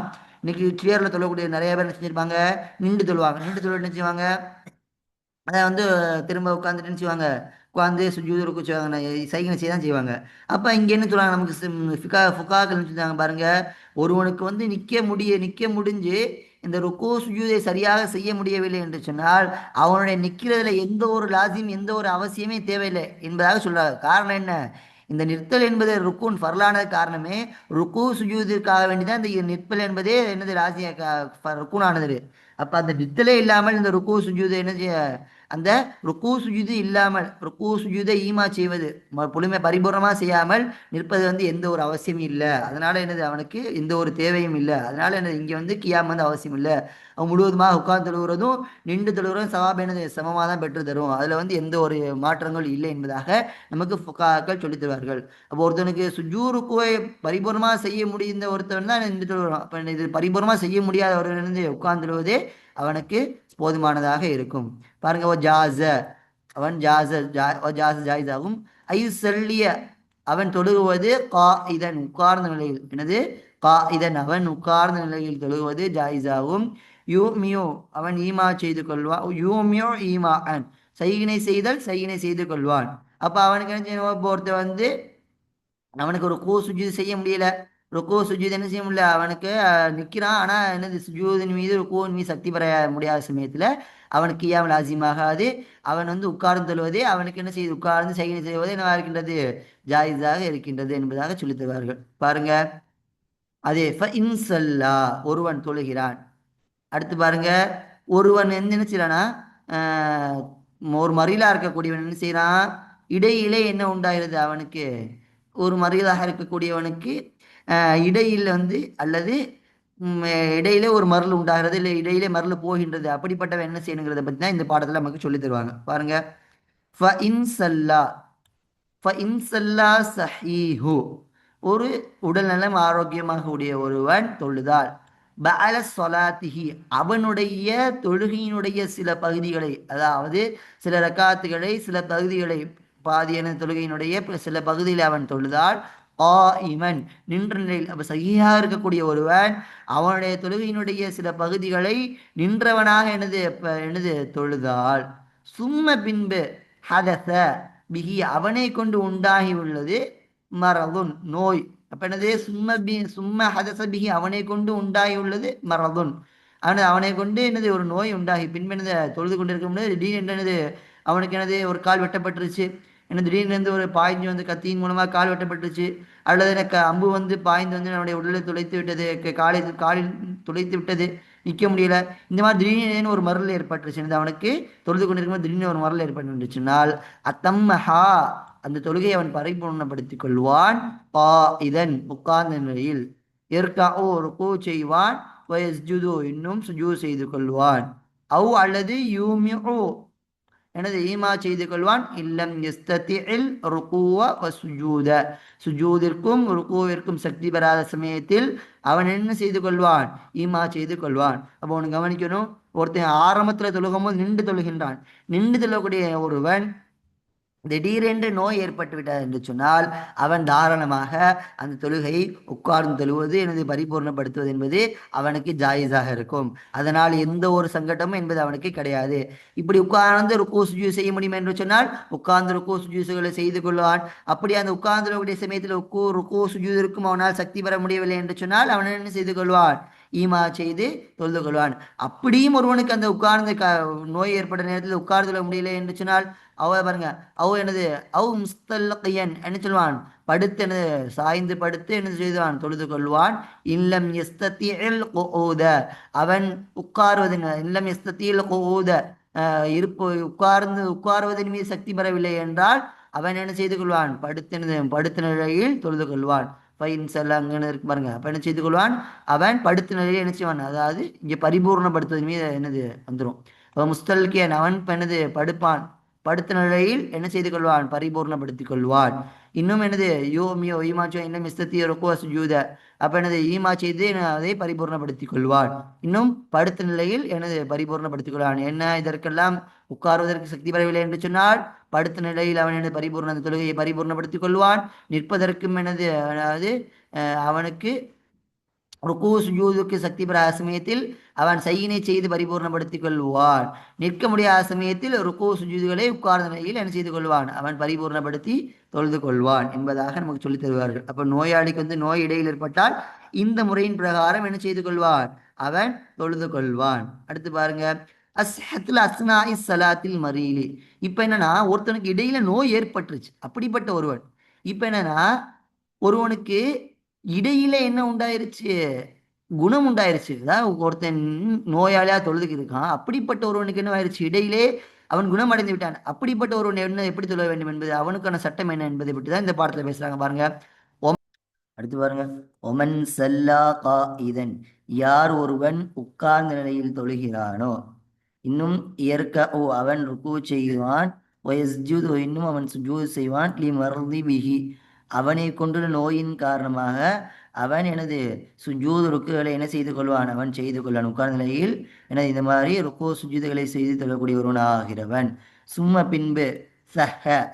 இன்னைக்கு கிளியரில் தொழக்கூடிய நிறைய பேர் என்ன செஞ்சிருப்பாங்க, நின்று தொழுவாங்க. நின்று தொழில் என்ன செய்வாங்க, அதை வந்து திரும்ப உட்காந்துட்டு செய்வாங்க, உட்காந்து சுஜூது ருக்கு செய்வாங்க, சைகனை செய்ய தான் செய்வாங்க. அப்போ இங்கே என்ன சொல்லுவாங்க நமக்கு ஃபுகாக்கள் செஞ்சாங்க பாருங்க, ஒருவனுக்கு வந்து நிற்க முடிஞ்சு இந்த ருக்கு சுஜூதை சரியாக செய்ய முடியவில்லை என்று சொன்னால், அவனுடைய நிற்கிறதுல எந்த ஒரு லாசியம் எந்த ஒரு அவசியமே தேவையில்லை என்பதாக சொல்றாங்க. காரணம் என்ன, இந்த நிறுத்தல் என்பது ருக்குன் ஃபர்லானது காரணமே, ருக்கு சுஜூதிற்காக வேண்டிதான் இந்த நிற்பல் என்பதே என்னது ராசிய ருக்குனானது. அப்போ அந்த நிறுத்தலே இல்லாமல் இந்த ருக்கு சுஜூதை என்ன செய்ய, அந்த ருக்கு சுஜூது இல்லாமல் ருக்கு சுஜூதை ஈமா செய்வது புழுமை பரிபூர்ணமாக செய்யாமல் நிற்பது வந்து எந்த ஒரு அவசியமும் இல்லை. அதனால என்னது, அவனுக்கு எந்த ஒரு தேவையும் இல்லை. அதனால என்னது, இங்கே வந்து கியாம் வந்து அவசியம் இல்லை. அவன் முழுவதுமாக உட்கார்ந்து தொழுகிறதும் நின்று தொழுகிறதும் சவாப் என்னது சமமாக தான் பெற்று தரும். அதில் வந்து எந்த ஒரு மாற்றங்கள் இல்லை என்பதாக நமக்கு ஃபுகாக்கள் சொல்லித் தருவார்கள். அப்போ ஒருத்தனுக்கு சுஜூருக்குவை பரிபூர்ணமாக செய்ய முடிந்த ஒருத்தன் தான் நின்று தொழுகிறான். அப்போ இது பரிபூர்ணமாக செய்ய முடியாத ஒருவன் வந்து உட்கார்ந்துடுவதே அவனுக்கு போதுமானதாக இருக்கும். பாருங்க, ஓ ஜாஸ, அவன் ஜாயிஸ் ஆகும். ஐ சொல்லிய, அவன் தொழுகுவது கா இதன் உட்கார்ந்த நிலையில், எனது கா இதன் அவன் உட்கார்ந்த நிலையில் தொழுகுவது ஜாயிஸாகும். யூ மியோ, அவன் ஈமா செய்து கொள்வான். யூ மியோ ஈமா அன், சைகினை செய்தல் சைகினை செய்து கொள்வான். அப்போ அவனுக்கு என்ன செய்யணும், ஒருத்த வந்து அவனுக்கு ருக்கு சுஜூது செய்ய முடியல, ருக்கு சுஜூது என்ன செய்ய முடியல, அவனுக்கு நிற்கிறான், ஆனால் என்னது சுஜூதின் மீது ருக்குவின் மீது சக்தி பெற முடியாத சமயத்தில் அவனுக்கு கியாம் லாசிமாகாது. அவன் வந்து உட்கார்ந்து தருவதே அவனுக்கு என்ன செய்து, உட்கார்ந்து சைகை செய்வதே என்னவாக இருக்கின்றது, ஜாயிஸாக இருக்கின்றது என்பதாக சொல்லித் தருவார்கள். பாருங்க, அதே இன்சல்லா, ஒருவன் தொழுகிறான். அடுத்து பாருங்க, ஒருவன் என்ன செய்யறானா, ஒரு மறியலா இருக்கக்கூடியவன் என்ன செய்யறான், இடையிலே என்ன உண்டாகிறது அவனுக்கு, ஒரு மறியலாக இருக்கக்கூடியவனுக்கு இடையில் வந்து அல்லது இடையிலே ஒரு மருள் உண்டாகிறது, இல்லை இடையிலே மருள் போகின்றது, அப்படிப்பட்டவன் என்ன செய்யணுங்கிறத பற்றி தான் இந்த பாடத்தில் நமக்கு சொல்லி தருவாங்க. பாருங்க, சஹீஹு, ஒரு உடல்நலம் ஆரோக்கியமாக உடைய ஒருவன் தொழுதால், பஅல சொலாத்திஹி, அவனுடைய தொழுகையினுடைய சில பகுதிகளை, அதாவது சில ரக்காத்துகளை சில பகுதிகளை, பாதியான தொழுகையினுடைய சில பகுதியில் அவன் தொழுதால், இமன் நின்ற நிலையில், அப்ப சகியாக இருக்கக்கூடிய ஒருவன் அவனுடைய தொழுகையினுடைய சில பகுதிகளை நின்றவனாக எனது தொழுதால், சும்ம பின்பு ஹதச பிஹி, அவனை கொண்டு உண்டாகி உள்ளது மரதுன் நோய். அப்ப என்னது, சும்ம ஹதச பிஹி, அவனை கொண்டு உண்டாகி உள்ளது மரதுன், அவனை கொண்டு என்னது ஒரு நோய் உண்டாகி, பின்பு என்னது தொழுது கொண்டிருக்க முடியாது, திடீர்னு என்னது அவனுக்கு என்னது ஒரு கால் வெட்டப்பட்டுருச்சு, என்ன திடீர்னு ஒரு பாய்ஞ்சு வந்து கத்தியின் மூலமாக கால் வெட்டப்பட்டுச்சு, அல்லது எனக்கு அம்பு வந்து பாய்ந்து வந்து என்னுடைய உடலை துளைத்து விட்டது, காலில் துளைத்து விட்டது, நிற்க முடியல, இந்த மாதிரி திடீர்னு ஒரு மருள் ஏற்பட்டுருச்சு, அவனுக்கு தொழுது கொண்டிருக்கும் திடீர்னு ஒரு மருள் ஏற்பட்டுச்சுனால் அத்தம்மஹா அந்த தொழுகையை அவன் பரிபூர்ணப்படுத்திக் கொள்வான். பா இதன் உட்கார்ந்த நிலையில், ருக்கு செய்வான், இன்னும் சுஜூ செய்து கொள்வான், அவ் அல்லது யூமிஉ எனது ஈமா செய்து கொள்வான், இல்லம் யஸ்ததிஇல் ருகூவ வ சுஜூத சுஜூதிற்கும் ருகூவிற்கும் சக்தி பெறாத சமயத்தில் அவன் என்ன செய்து கொள்வான், ஈமா செய்து கொள்வான். அப்போ அவனு கவனிக்கணும், ஒருத்தன் ஆரம்பத்தில் தொழுகும் போது நின்று தொழுகின்றான், நின்று தொழக்கூடிய ஒருவன் திடீரென்று நோய் ஏற்பட்டு விட்டார் என்று சொன்னால் அவன் தாராளமாக அந்த தொழுகை உட்கார்ந்து தொழுவது எனது பரிபூர்ணப்படுத்துவது என்பது அவனுக்கு ஜாயிஸாக இருக்கும். அதனால் எந்த ஒரு சங்கடமும் என்பது அவனுக்கு கிடையாது. இப்படி உட்கார்ந்து ருக்கு சுஜூ செய்ய முடியும் என்று சொன்னால் உட்கார்ந்து ருக்கு சுஜூசுகளை செய்து கொள்வான். அப்படி அந்த உட்கார்ந்து சமயத்தில் ருக்கு சுஜூதிற்கும் அவனால் சக்தி பெற முடியவில்லை என்று சொன்னால் அவன் என்ன செய்து கொள்வான், ஈமா செய்து தொழுது கொள்வான். அப்படியும் ஒருவனுக்கு அந்த உட்கார்ந்து நோய் ஏற்பட்ட நேரத்தில் உட்கார்ந்து முடியலை என்று சொன்னால் பாருங்க, எனது முஸ்தல்கியன் என்ன சொல்வான், படுத்து எனது சாய்ந்து படுத்து என்ன செய்வான், தொழுது கொள்வான். இல்லம் எஸ்தத்தியில் அவன் உட்காருவதன் இல்லம் எஸ்தத்தியில் உட்காருவதன் மீது சக்தி பெறவில்லை என்றால் அவன் என்ன செய்து கொள்வான், படுத்த நிலையில் தொழுது கொள்வான். அங்கன்னு இருக்கு பாருங்க, அப்ப என்ன செய்து கொள்வான், அவன் படுத்த நிலையில் என்ன செய்வான், அதாவது இங்கே பரிபூர்ணப்படுத்துவதன் மீது என்னது வந்துடும். முஸ்தல்கியன் அவன் என்னது படுப்பான், படுத்த நிலையில் என்ன செய்து கொள்வான், பரிபூர்ணப்படுத்திக் கொள்வான். இன்னும் என்னது ஈமாச்சோ இன்னும் சுஜூத அப்ப எனது ஈமா செய்து அதை பரிபூர்ணப்படுத்திக் கொள்வான். இன்னும் படுத்த நிலையில் எனது பரிபூர்ணப்படுத்திக் கொள்வான். என்ன இதற்கெல்லாம் உட்காருவதற்கு சக்தி பெறவில்லை என்று சொன்னால் படுத்த நிலையில் அவன் எனது பரிபூர்ண தொழுகையை பரிபூர்ணப்படுத்திக் கொள்வான். நிற்பதற்கும் எனது அதாவது அவனுக்கு ருக்கு சுஜூதுக்கு சக்தி பெறாத சமயத்தில் அவன் சையினை செய்து பரிபூர்ணப்படுத்திக் கொள்வான். நிற்க முடியாத சமயத்தில் ருக்கு சுஜூதுகளை உட்கார்ந்த நிலையில் என்ன செய்து கொள்வான், அவன் பரிபூர்ணப்படுத்தி தொழுது கொள்வான் என்பதாக நமக்கு சொல்லித் தருவார்கள். அப்ப நோயாளிக்கு நோய் இடையில் ஏற்பட்டால் இந்த முறையின் பிரகாரம் என்ன செய்து கொள்வான், அவன் தொழுது கொள்வான். அடுத்து பாருங்க, அஸ்ஹத்துல அஸ்னாஇ ஸலாத்தில் மரீலி. இப்ப என்னன்னா ஒருத்தனுக்கு இடையில நோய் ஏற்பட்டுருச்சு, அப்படிப்பட்ட ஒருவன் இப்ப என்னன்னா ஒருவனுக்கு இடையில என்ன உண்டாயிருச்சு, குணம் உண்டாயிருச்சு. அதாவது ஒருத்தன் நோயாளியா தொழுதுக்கு இருக்கான், அப்படிப்பட்ட ஒருவனுக்கு என்ன ஆயிருச்சு, இடையிலே அவன் குணமடைந்து விட்டான். அப்படிப்பட்ட ஒருவன் என்ன எப்படி தொழ வேண்டும் என்பது அவனுக்கான சட்டம் என்ன என்பதை பற்றி தான் இந்த பாடத்துல பேசுறாங்க பாருங்க. அடுத்து பாருங்க, ஒமன் சல்லா இதன் யார் ஒருவன் உட்கார்ந்த நிலையில் தொழுகிறானோ, இன்னும் அவன் ருக்கு செய்வான், இன்னும் அவன் சுஜூத் செய்வான், அவனை கொண்டுள்ள நோயின் காரணமாக அவன் எனது சுஜூது ருக்குகளை என்ன செய்து கொள்வான், அவன் செய்து கொள்வான். உட்கார்ந்த நிலையில் எனது இந்த மாதிரி ருக்கு சுஜூதுகளை செய்து கொள்ளக்கூடிய ஒருவனாகிறவன். சும்ம பின்பு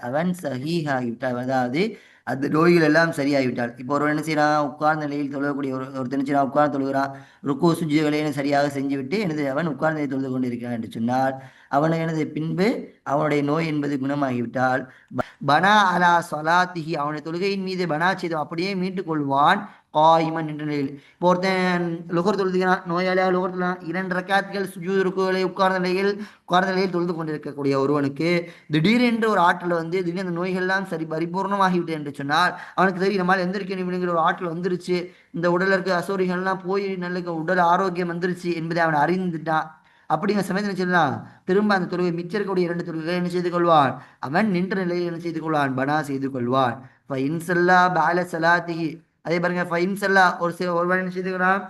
அவன் சஹீஹாகிவிட்டான், அதாவது அந்த நோய்கள் எல்லாம் சரியாகிவிட்டால். இப்போ ஒருவன் என்ன செய்யறான், உட்கார்ந்த நிலையில் தொழக்கூடிய ஒரு நினைச்சான், உட்கார்ந்து தொழுகிறான், ருக்கு சுஜூதுகளை சரியாக செஞ்சுவிட்டு எனது அவன் உட்கார்ந்த நிலையில் தொழுது கொண்டிருக்கிறான் என்று சொன்னால் அவனை எனது பின்பு அவனுடைய நோய் என்பது குணமாகிவிட்டால் பனா அலா சொலாத்திஹி அவனுடைய தொழுகையின் மீது பனா செய்து அப்படியே மீட்டுக் கொள்வான். காயிமன் என்ற நிலையில். இப்போ ஒருத்தன் லுகர் தொழுதுகிறான், நோயாளியாக லுகர் தொழுகிறான், 2 ரக்காத்துகள் சுஜூத் ருக்குகளை உட்கார்ந்த நிலையில் தொழுது கொண்டிருக்கக்கூடிய ஒருவனுக்கு திடீரென்று ஒரு ஆற்றல் வந்து திடீர்னு அந்த நோய்கள்லாம் சரி பரிபூர்ணமாகிவிட்டது என்று சொன்னால் அவனுக்கு தெரியும், நம்மளால் எந்திரிக்க நிமிடங்கிற ஒரு ஆற்றல் வந்துருச்சு, இந்த உடலில் இருக்க அசௌரியங்கள்லாம் போய் நல்ல உடல் ஆரோக்கியம் வந்துருச்சு என்பதை அவன் அறிந்துட்டான். அப்படிங்கிற சமயத்தில் சொல்லலாம், திரும்ப அந்த தொழுகை மிச்சம் இருக்கக்கூடிய 2 தொழுகைகளை என்ன செய்து கொள்வான், அவன் நின்ற நிலையில் என்ன செய்து கொள்வான், பனா செய்து கொள்வான். அதே பாருங்க, ஒருவன் என்ன செய்துக்கிறான்,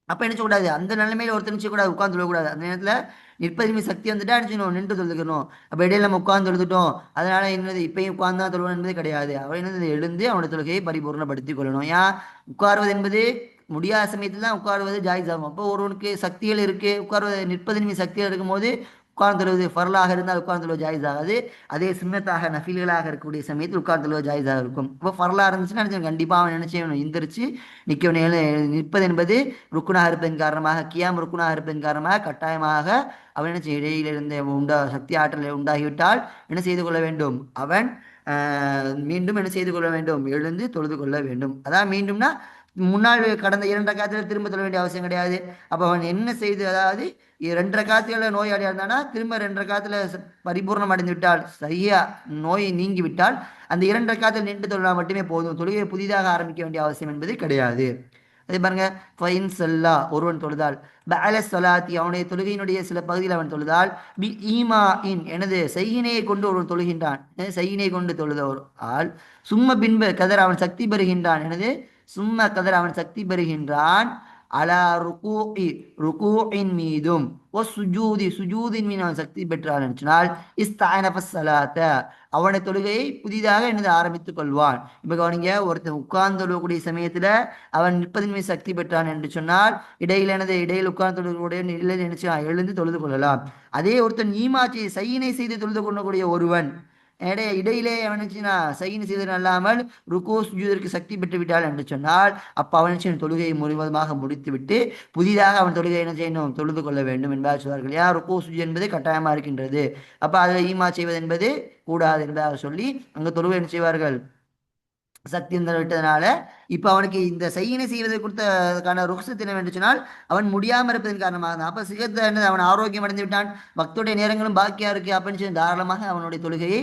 அப்ப என்ன செய்யக்கூடாது, அந்த நிலைமையில ஒருத்தர் நினைச்ச கூடாது, உட்கார்ந்து தொழக்கூடாது. அந்த நேரத்தில் நிற்பதுமே சக்தி வந்துட்டா நினைச்சணும் நின்று தொழுதுக்கணும். அப்ப இடையில நம்ம உட்கார்ந்து தொழுதுட்டோம், அதனால என்னது இப்பயும் உட்கார்ந்து தான் தொழுவணும் என்பது கிடையாது. அவன் என்னது எழுந்து அவனுடைய தொழுகையை பரிபூர்ணப்படுத்திக் கொள்ளணும். ஏன் உட்காருவது என்பது முடியாத சமயத்தில் தான் உட்காருவது ஜாயிஸ் ஆகும். அப்போ ஒருவனுக்கு சக்திகள் இருக்கு, உட்கார்வது நிற்பதின் மீது சக்திகள் இருக்கும்போது உட்கார்ந்து தொழுவது ஃபர்லாக இருந்தால் உட்கார்ந்து தொழுவது ஜாயிஸ் ஆகாது. அதே சுன்னத்தாக நஃபில்களாக இருக்கக்கூடிய சமயத்தில் உட்கார்ந்து தொழுவது ஜாயிஸாக இருக்கும். இப்போ ஃபர்லாக இருந்துச்சுன்னா நினைச்சேன் கண்டிப்பாக அவன் நினைச்சவன் எந்திரிச்சு நிற்க நிற்பது என்பது ருக்குனாக இருப்பதன் காரணமாக, கியாம் ருக்குனாக இருப்பதன் காரணமாக கட்டாயமாக அவன் என்ன செய்ய இடையிலிருந்து சக்தி ஆற்றலை உண்டாகிவிட்டால் என்ன செய்து கொள்ள வேண்டும், அவன் மீண்டும் என்ன செய்து கொள்ள வேண்டும், எழுந்து தொழுது கொள்ள வேண்டும். அதான் மீண்டும்னா முன்னாள் கடந்த 2 ரக்காத்தில் திரும்ப தொழ வேண்டிய அவசியம் கிடையாது. அப்போ அவன் என்ன செய்து, அதாவது 2 ரக்காத்துல நோயாளியாக இருந்தானா திரும்ப 2 ரக்காத்துல பரிபூர்ணம் அடைந்து விட்டால், சரியா நோய் நீங்கி விட்டால் அந்த 2 ரக்காத்தில் நின்று தொழிலாக மட்டுமே போதும். தொழுகையை புதிதாக ஆரம்பிக்க வேண்டிய அவசியம் என்பது கிடையாது. அதே பாருங்க, ஃபைன் சல்லா ஒருவன் தொழுதால், பஅல ஸலாத்தி அவனுடைய தொழுகையினுடைய சில பகுதியில் அவன் தொழுதால், பி ஈமா இன் எனது செய்யினையை கொண்டு ஒருவன் தொழுகின்றான், செய்யினை கொண்டு தொழுத ஒரு ஆள், சும்ம பின்பு கதர் அவன் சக்தி பெறுகின்றான், எனது சும்ம கதர் அவன் சக்தி பெறுகின்றான், அலா ருகூஇ ருகூஇன் மீதும் ஓ சுஜூதி சுஜூதின் மீது அவன் சக்தி பெற்றான் என்றால், இஸ்தானஃப ஸலாத்த அவனை தொழுகையை புதிதாக என்னது ஆரம்பித்துக் கொள்வான். இப்போ கவனிங்க, ஒருத்தன் உட்கார்ந்து தொழக்கூடிய சமயத்தில் அவன் நிற்பதின் மீது சக்தி பெற்றான் என்று சொன்னால், இடையில் எனது இடையில் உட்கார்ந்து தொழக்கூடிய நிலையில் நினைச்சு எழுந்து தொழுது கொள்ளலாம். அதே ஒருத்தன் ஈமாச்சி சையினை செய்து தொழுது கொள்ளக்கூடிய ஒருவன் இடையிலே அவனுச்சுனா சையின் செய்தன் அல்லாமல் ருக்கு சுஜூதிற்கு சக்தி பெற்று விட்டால் என்று சொன்னால், அப்போ அவன் தொழுகையை முழுவதுமாக முடித்துவிட்டு புதிதாக அவன் தொழுகை என்ன செய்யணும், தொழுது கொள்ள வேண்டும் என்பதாக சொல்வார்கள். யார் ருக்கு சுஜூத் என்பது கட்டாயமாக இருக்கின்றது, அப்போ அதில் ஈமா செய்வது என்பது கூடாது என்பதாக சொல்லி அங்கே தொழுகை என்ன செய்வார்கள், சக்தி விட்டதுனால இப்போ அவனுக்கு இந்த செய்யினை செய்வதை கொடுத்ததுக்கான ருக்சத் என்னவென்று சொன்னால், அவன் முடியாமல் இருப்பதன் காரணமாக தான். அப்போ சிகத்தை என்னது அவன் ஆரோக்கியம் அடைந்து விட்டான், பக்தோடைய நேரங்களும் பாக்கியா இருக்கு அப்படின்னு சொல்லி தாராளமாக அவனுடைய தொழுகையை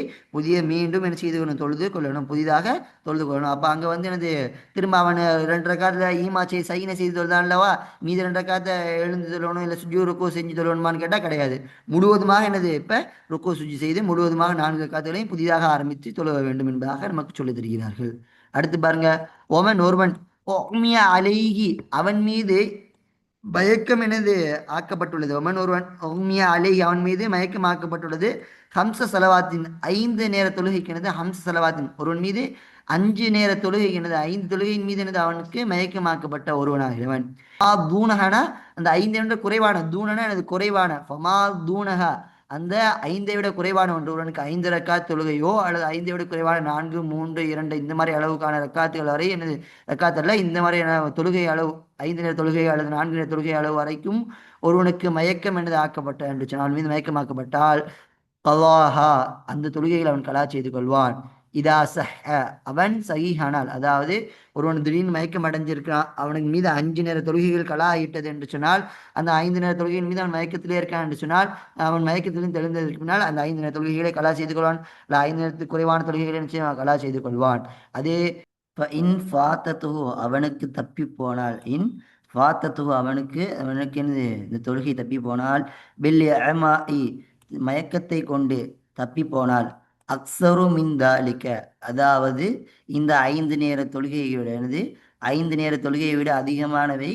மீண்டும் என்ன செய்து கொள்ளணும், தொழுது கொள்ளணும், புதிதாக தொழுது கொள்ளணும். அப்போ அங்கே வந்து எனது திரும்ப அவன் 2 ரக்காத்தில் ஈமாச்சை சையினை செய்து தொழுதான் அல்லவா, மீதி 2 ரக்காத்தை எழுந்து தொழணும் இல்லை சுஜு ருக்கு செஞ்சு தொழணுமான்னு கேட்டால் கிடையாது. முழுவதுமாக என்னது இப்போ ருக்கு சுஜி செய்து முழுவதுமாக 4 ரக்காத்துகளையும் புதிதாக ஆரம்பித்து தொழுக வேண்டும் என்பதாக நமக்கு சொல்லித் தருகிறார்கள். அடுத்து பாருங்க, ஒமன் ஒருவன் ஒமிய அலைகி அவன் மீது மயக்கம் எனது ஆக்கப்பட்டுள்ளது. ஒமன் ஒருவன் ஒமிய அலைகி அவன் மீது மயக்கம் ஆக்கப்பட்டுள்ளது. ஹம்ச செலவாத்தின் 5 நேர தொழுகைக்கு எனது ஹம்ச செலவாத்தின் ஒருவன் மீது 5 நேர தொழுகைக்கு எனது 5 தொழுகையின் மீது எனது அவனுக்கு மயக்கமாக்கப்பட்ட ஒருவனாகிறவன். தூணகனா அந்த 5 என்ற குறைவான, தூணனா எனது குறைவான, ஃபமா தூணகா அந்த 5ஐ விட குறைவான ஒருவனுக்கு 5 ரக்காத் தொழுகையோ அல்லது 5ஐ விட குறைவான 4, 3, 2 இந்த மாதிரி அளவுக்கான ரக்காத்துகள் வரை எனது ரக்காத்தல்ல இந்த மாதிரியான தொழுகை அளவு 5 நேர தொழுகை அல்லது 4 நேர தொழுகை அளவு வரைக்கும் ஒருவனுக்கு மயக்கம் எனது ஆக்கப்பட்ட என்று சொன்னால் மீது மயக்கமாக்கப்பட்டால், கலாஹா அந்த தொழுகையில் அவன் கலா செய்து கொள்வான். இதா சஹ அவன் சஹீஹானால், அதாவது ஒருவன் திடீர்னு மயக்கம் அடைஞ்சிருக்கான், அவனுக்கு மீது 5 நேர தொழுகைகள் கலா ஆயிட்டது என்று சொன்னால், அந்த 5 நேர தொழுகையின் மீது அவன் மயக்கத்திலே இருக்கான் என்று சொன்னால், அவன் மயக்கத்திலும் தெளிந்ததற்கு பின்னால் அந்த 5 நேர தொழுகைகளை கலா செய்து கொள்வான். இல்லை 5 நேரத்துக்கு குறைவான தொழுகைகளை நிச்சயம் கலா செய்து கொள்வான். அதே இன் ஃபாத்தத்துஹு அவனுக்கு தப்பி போனால், இன் ஃபாத்தத்துஹு அவனுக்கு அவனுக்கு இந்த தொழுகை தப்பி போனால், பில் இஅமாஇ மயக்கத்தை கொண்டு தப்பி போனால், அக்ஸரு மின் தாலிக்க அதாவது இந்த 5 நேர தொழுகையுடனது 5 நேர தொழுகையை விட அதிகமானவை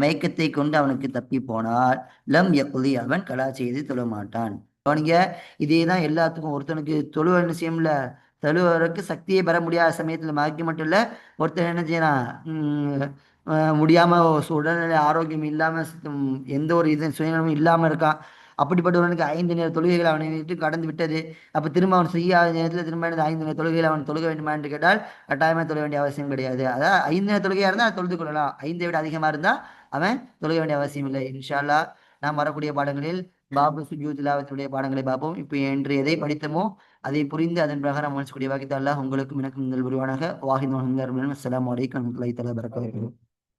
மயக்கத்தை கொண்டு அவனுக்கு தப்பி போனால், லம் யக்லி அவன் கலா செய்து தொழ மாட்டான். கவனிங்க, இதே தான் எல்லாத்துக்கும். ஒருத்தனுக்கு தொழுவ செய்யல, தொழுவதற்கு சக்தியை பெற முடியாத சமயத்தில் மயக்க மட்டும் இல்லை, ஒருத்தர் என்ன செய்யறான், முடியாமல் உடல்நிலை ஆரோக்கியம் இல்லாமல் எந்த ஒரு இது சுயநலமும் இல்லாமல் இருக்கான். அப்படிப்பட்டவனுக்கு 5 நேர தொழுகைகள் அவனை விட்டு கடந்து விட்டது. அப்போ திரும்ப அவன் செய்யாத நேரத்தில் திரும்ப 5 நேர தொழுகைகள் அவன் தொழுக வேண்டுமா என்று கேட்டால் கட்டாயமாக தொழ வேண்டிய அவசியம் கிடையாது. அதாவது 5 நேர தொழுகையாக இருந்தால் தொழுது கொள்ளலாம், 5ஐ விட அதிகமாக இருந்தால் அவன் தொழுக வேண்டிய அவசியம் இல்லை. இன்ஷா அல்லாஹ் நாம் வரக்கூடிய பாடங்களில் பாபு சுஜூத் திலாவத்துடைய பாடங்களை பார்ப்போம். இப்போ என்று எதை படித்தமோ அதை புரிந்து அதன் பிரகாரம் மனசுக்கூடிய வாக்கித்த அல்லாஹ் உங்களுக்கும் எனக்கும் முதல் புரிவானாக. வாஹித் அஸ்ஸலாமு அலைக்கும் வரஹ்மத்துல்லாஹி தஆலா வபரகாத்துஹு.